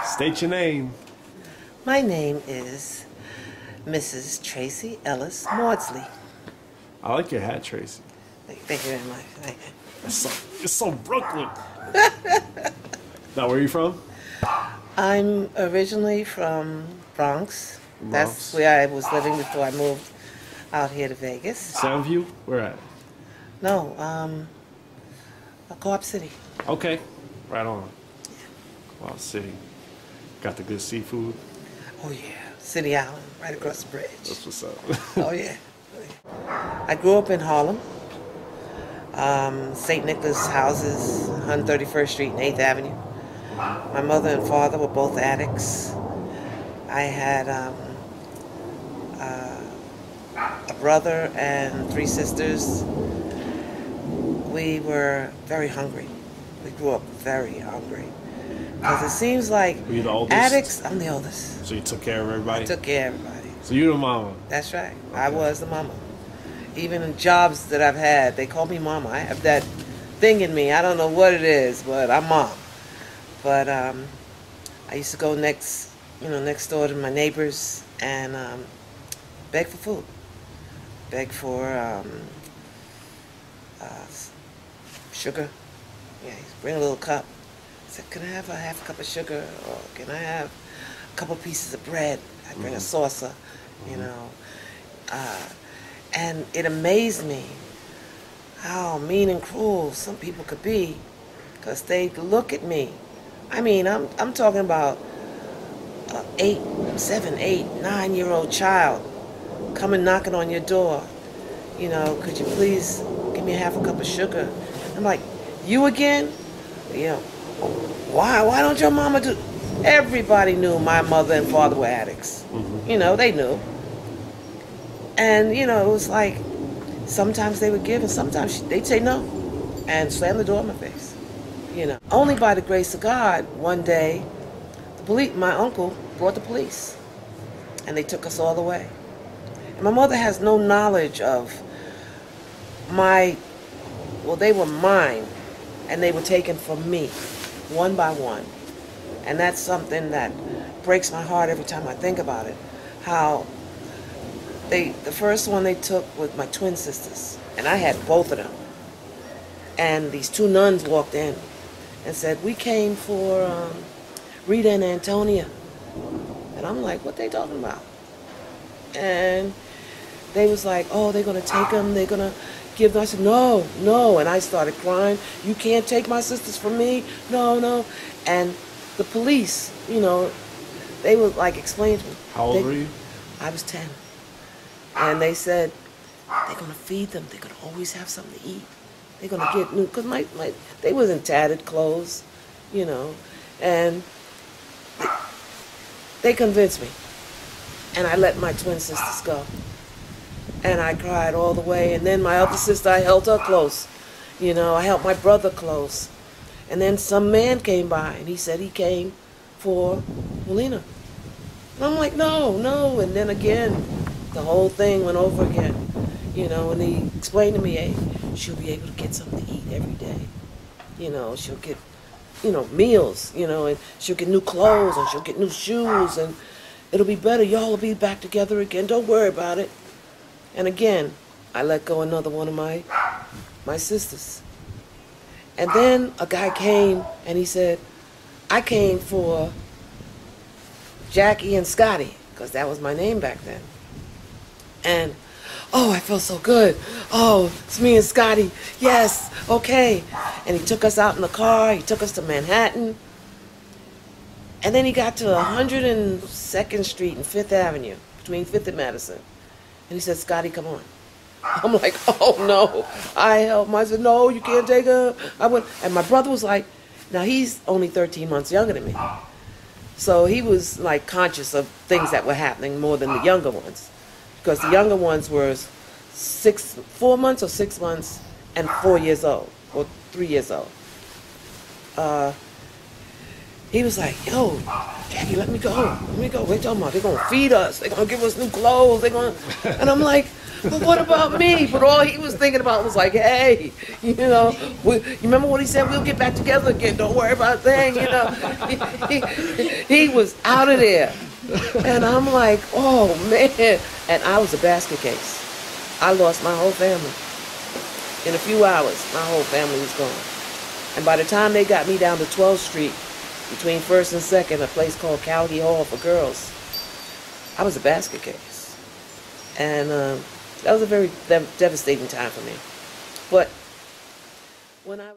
State your name. My name is Mrs. Traci Ellis Maudsley. I like your hat, Tracy. Thank you very much. Thank you. It's so Brooklyn. Now, where are you from? I'm originally from Bronx. That's where I was living before I moved out here to Vegas. Soundview? Where at? No, Co-op City. Okay, right on. Wow, City. Got the good seafood. Oh yeah, City Island, right across the bridge. That's what's up. Oh yeah. I grew up in Harlem. St. Nicholas houses, 131st Street and 8th Avenue. My mother and father were both addicts. I had a brother and 3 sisters. We were very hungry. We grew up very hungry. Because it seems like Were you the oldest? addicts, I'm the oldest. So you took care of everybody? I took care of everybody. So you the mama? That's right. Okay. I was the mama. Even in jobs that I've had, they call me mama. I have that thing in me. I don't know what it is, but I'm mom. But I used to go next door to my neighbors and beg for food. Beg for sugar. Yeah, bring a little cup. I said, can I have a half a cup of sugar? Or can I have a couple pieces of bread? I'd bring a saucer, you know. And it amazed me how mean and cruel some people could be, because they look at me. I mean, I'm talking about a 7, 8, 9-year-old child coming knocking on your door. You know, could you please give me a half a cup of sugar? I'm like, you again? You know, why don't your mama do? Everybody knew my mother and father were addicts. You know, they knew. And, you know, it was like, sometimes they would give and sometimes they'd say no and slam the door in my face, you know. Only by the grace of God, one day, my uncle brought the police and they took us all away. And my mother has no knowledge of they were mine and they were taken from me, one by one. And that's something that breaks my heart every time I think about it, how the first one they took was my twin sisters, and I had both of them. And these 2 nuns walked in and said, we came for Rita and Antonia. And I'm like, what they talking about? And they was like, oh, they're going to take them, they're going to give them. I said, no, no. And I started crying, you can't take my sisters from me, no, no. And the police, you know, they would like explain to me. How old were you? I was 10. And they said, they're going to feed them. They're going to always have something to eat. They're going to get new, because they was in tattered clothes, you know. And they convinced me. And I let my twin sisters go. And I cried all the way. And then my other sister, I held her close. You know, I held my brother close. And then some man came by, and he said he came for Melina. And I'm like, no, no. And then again, the whole thing went over again, you know, and he explained to me, hey, she'll be able to get something to eat every day. You know, she'll get, you know, meals, you know, and she'll get new clothes, and she'll get new shoes, and it'll be better. Y'all will be back together again. Don't worry about it. And again, I let go another one of my sisters. And then a guy came, and he said, I came for Jackie and Scotty, because that was my name back then. And, oh, I felt so good. Oh, it's me and Scotty. Yes, okay. And he took us out in the car. He took us to Manhattan. And then he got to 102nd Street and 5th Avenue, between 5th and Madison. And he said, Scotty, come on. I'm like, oh, no. I helped him. I said, no, you can't take her. I went, and my brother was like, now he's only 13 months younger than me. So he was like conscious of things that were happening more than the younger ones. Because the younger ones were 4 months or 6 months and 4 years old, or 3 years old. He was like, yo, Jackie, let me go. Let me go. They're talking about they're going to feed us. They're going to give us new clothes. They're going to... And I'm like, but what about me? But all he was thinking about was like, hey, you know, you remember what he said? We'll get back together again. Don't worry about a thing, you know. He was out of there. And I'm like, oh, man. And I was a basket case. I lost my whole family. In a few hours, my whole family was gone. And by the time they got me down to 12th Street, between 1st and 2nd, a place called County Hall for girls, I was a basket case. And that was a very devastating time for me. But when I